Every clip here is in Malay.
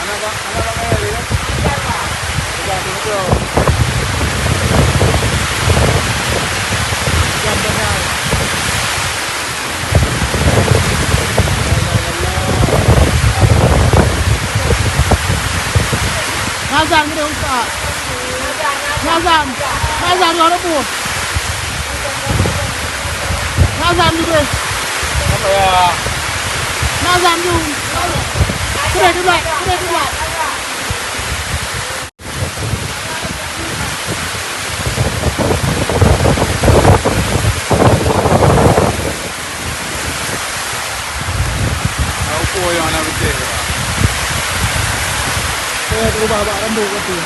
Ngazan ke dia Ustaz? Ngazan dia ada pun. Ngazan juga. Apa ya? Ngazan juga. Kedai. Apa yang nak betul? Saya terubah bak rambut ke tu.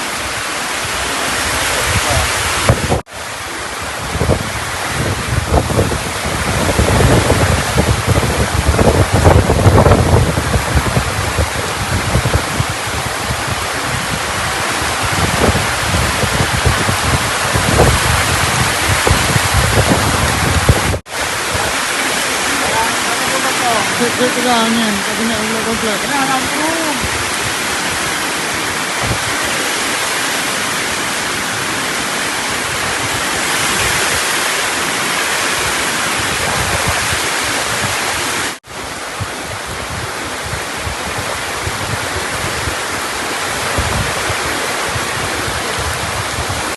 Dia tengah angin, tak kena ulang komplek. Kena lampu.